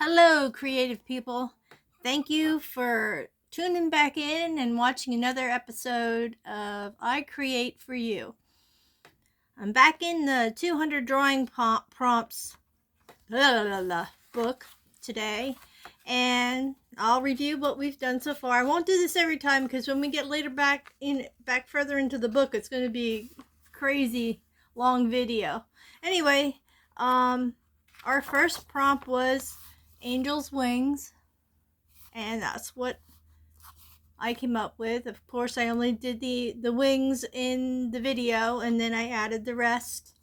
Hello, creative people. Thank you for tuning back in and watching another episode of I Create for You. I'm back in the 200 drawing prompts book today, and I'll review what we've done so far. I won't do this every time because when we get later back further into the book, it's going to be crazy long video. Anyway, our first prompt was angel's wings, and that's what I came up with. Of course, I only did the wings in the video, and then I added the rest.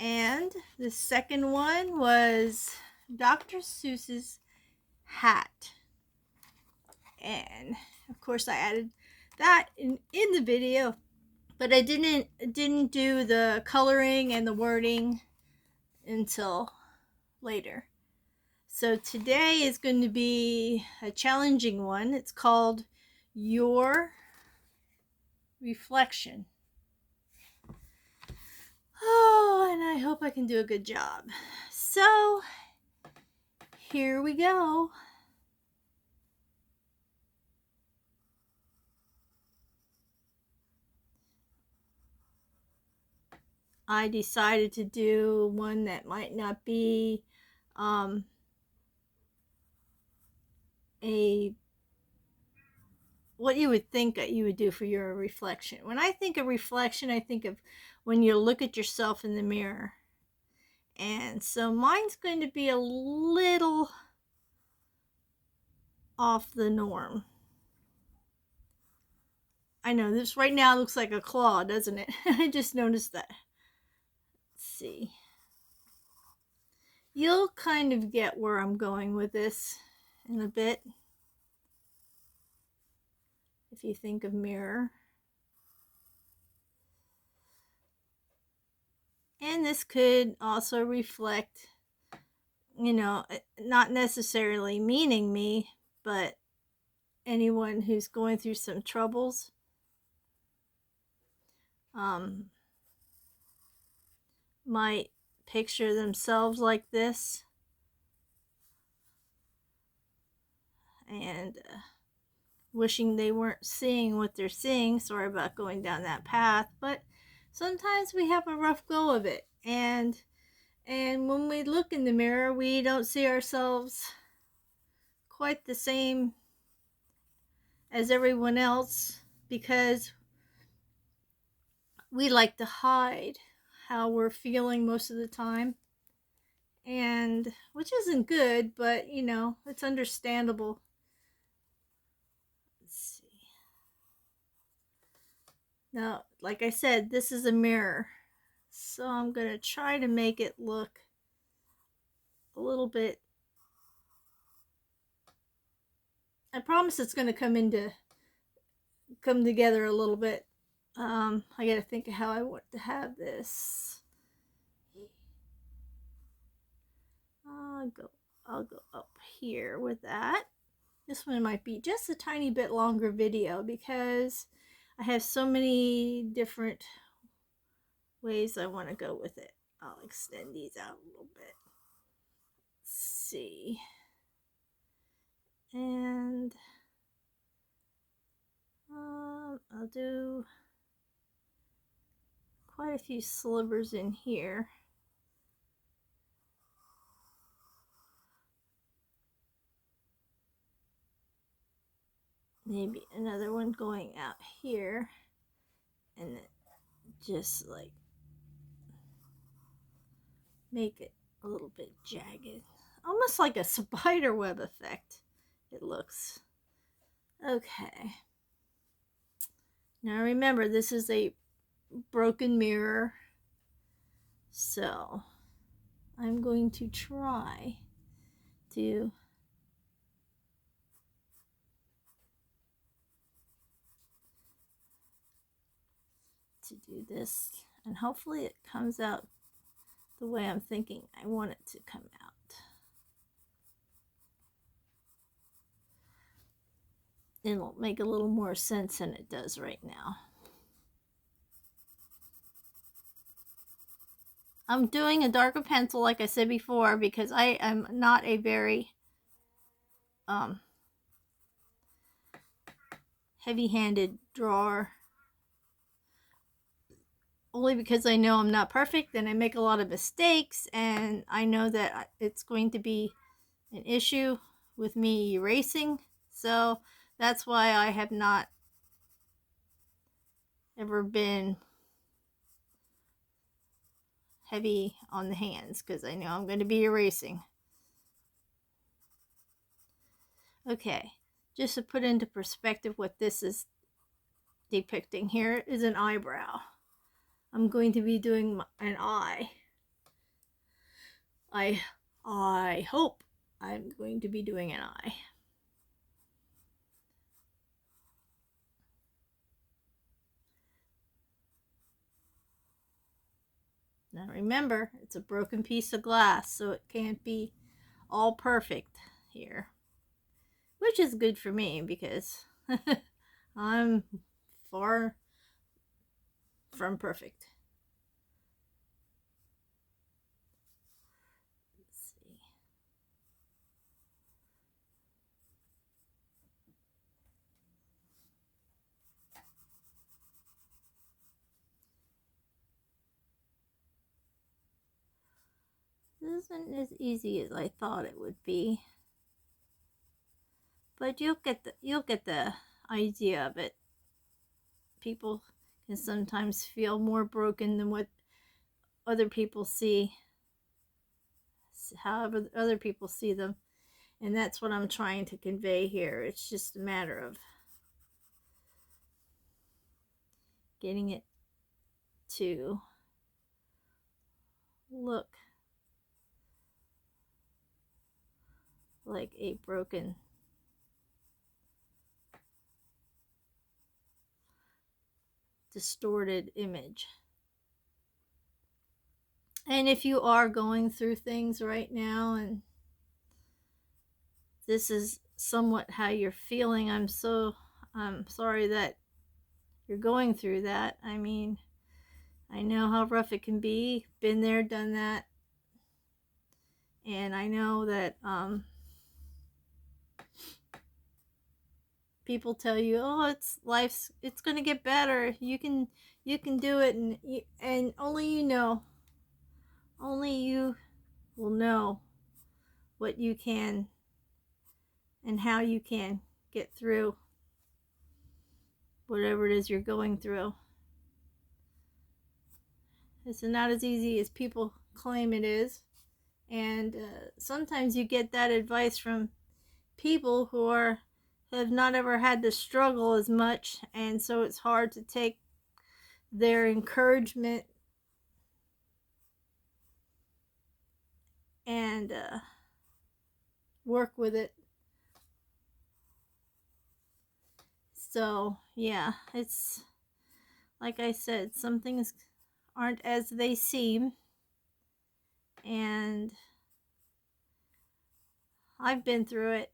And the second one was Dr. Seuss's hat, and of course I added that in the video, but I didn't do the coloring and the wording until later. So today is going to be a challenging one. It's called Your Reflection. Oh, and I hope I can do a good job. So, here we go. I decided to do one that might not be a what you would think you would do for your reflection. When I think of reflection, I think of when you look at yourself in the mirror. And so mine's going to be a little off the norm. I know this right now looks like a claw, doesn't it? I just noticed that. Let's see. You'll kind of get where I'm going with this in a bit. If you think of mirror. And this could also reflect, not necessarily meaning me, but anyone who's going through some troubles. Might picture themselves like this, and wishing they weren't seeing what they're seeing. Sorry about going down that path, but sometimes we have a rough go of it, and when we look in the mirror, we don't see ourselves quite the same as everyone else, because we like to hide how we're feeling most of the time, and which isn't good, but it's understandable. Let's see. Now, like I said, this is a mirror, so I'm going to try to make it look a little bit. I promise it's going to come together a little bit. I got to think of how I want to have this. I'll go up here with that. This one might be just a tiny bit longer video because I have so many different ways I want to go with it. I'll extend these out a little bit. Let's see. And I'll do quite a few slivers in here. Maybe another one going out here, and then just like make it a little bit jagged, almost like a spider web effect. It looks okay. Now remember, this is a broken mirror, so I'm going to try to do this, and hopefully it comes out the way I'm thinking I want it to come out. It'll make a little more sense than it does right now. I'm doing a darker pencil, like I said before, because I am not a very heavy-handed drawer. Only because I know I'm not perfect and I make a lot of mistakes, and I know that it's going to be an issue with me erasing. So that's why I have not ever been heavy on the hands, because I know I'm going to be erasing. Okay, just to put into perspective what this is depicting, here is an eyebrow. I'm going to be doing an eye. I hope I'm going to be doing an eye. Now remember, it's a broken piece of glass, so it can't be all perfect here. Which is good for me, because I'm far from perfect. Let's see. This isn't as easy as I thought it would be, but you'll get the idea of it. People can sometimes feel more broken than what other people see, however other people see them, and that's what I'm trying to convey here. It's just a matter of getting it to look like a broken distorted image. And if you are going through things right now and this is somewhat how you're feeling, I'm sorry that you're going through that. I mean, I know how rough it can be. Been there, done that. And I know that people tell you, "Oh, it's going to get better. You can do it," and only you will know what you can and how you can get through whatever it is you're going through. It's not as easy as people claim it is, and sometimes you get that advice from people who have not ever had to struggle as much, and so it's hard to take their encouragement and work with it. So yeah, it's like I said, some things aren't as they seem, and I've been through it.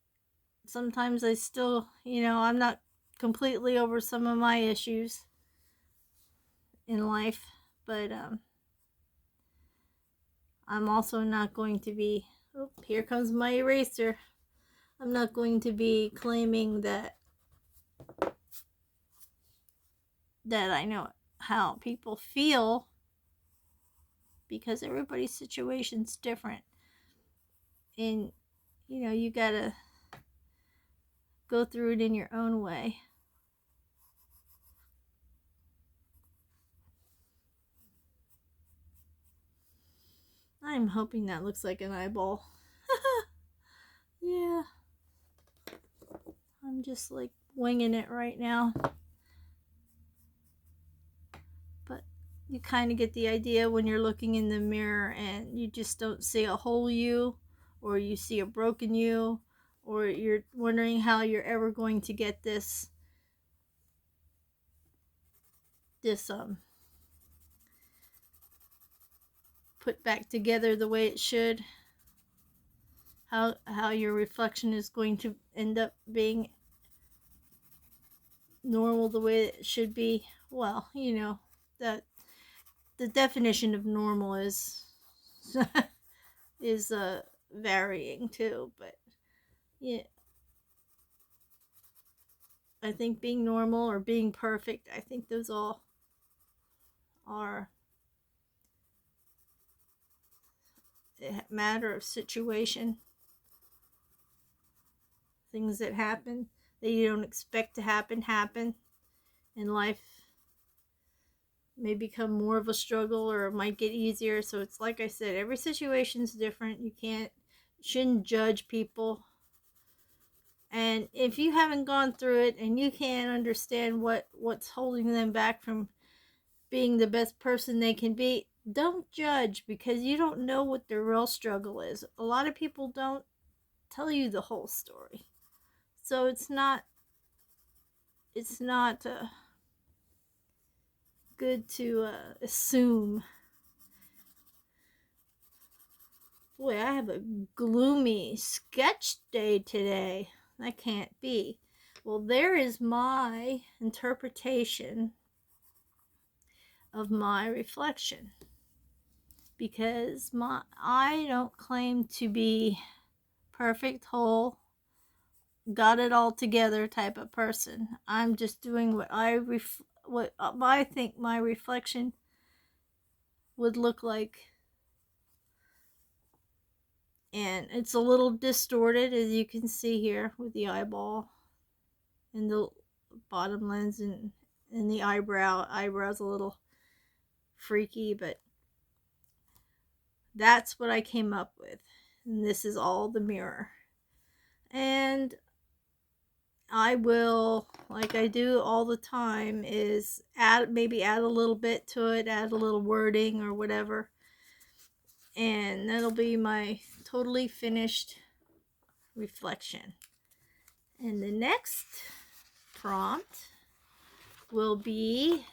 Sometimes I still, I'm not completely over some of my issues in life, but I'm also not going to be, oh, here comes my eraser. I'm not going to be claiming that I know how people feel, because everybody's situation's different. And you gotta go through it in your own way. I'm hoping that looks like an eyeball. Yeah. I'm just like winging it right now. But you kind of get the idea when you're looking in the mirror and you just don't see a whole you, or you see a broken you, or you're wondering how you're ever going to get this put back together the way it should. How your reflection is going to end up being normal the way it should be. Well, that the definition of normal is is varying too, but yeah, I think being normal or being perfect, I think those all are a matter of situation. Things that happen that you don't expect to happen in life may become more of a struggle or it might get easier. So it's like I said, every situation's different. Shouldn't judge people. And if you haven't gone through it and you can't understand what's holding them back from being the best person they can be, don't judge, because you don't know what their real struggle is. A lot of people don't tell you the whole story. So it's not good to assume. Boy, I have a gloomy sketch day today. That can't be. Well, there is my interpretation of my reflection, because I don't claim to be perfect, whole, got it all together type of person. I'm just doing what I think my reflection would look like. And it's a little distorted, as you can see here, with the eyeball and the bottom lens and the eyebrow's a little freaky, but that's what I came up with. And this is all the mirror. And I will, like I do all the time, is maybe add a little bit to it, add a little wording or whatever. And that'll be my totally finished reflection. And the next prompt will be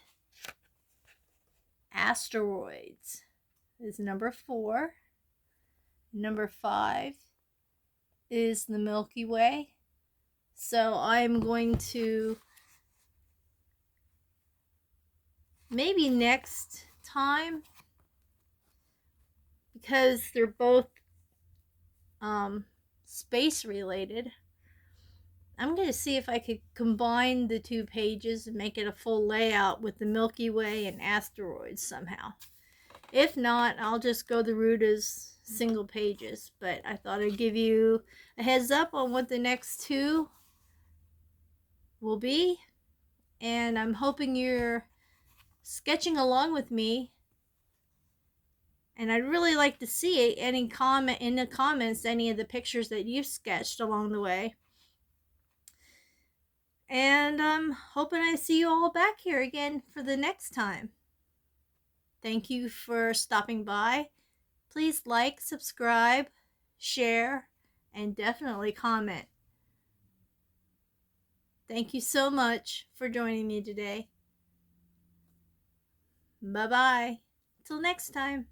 asteroids. Is number 4. Number 5 is the Milky Way. So I'm going to, maybe next time, because they're both space related, I'm going to see if I could combine the 2 pages and make it a full layout with the Milky Way and asteroids somehow. If not, I'll just go the route as single pages. But I thought I'd give you a heads up on what the next 2 will be. And I'm hoping you're sketching along with me. And I'd really like to see any comment in the comments, any of the pictures that you've sketched along the way. And I'm hoping I see you all back here again for the next time. Thank you for stopping by. Please like, subscribe, share, and definitely comment. Thank you so much for joining me today. Bye-bye. Till next time.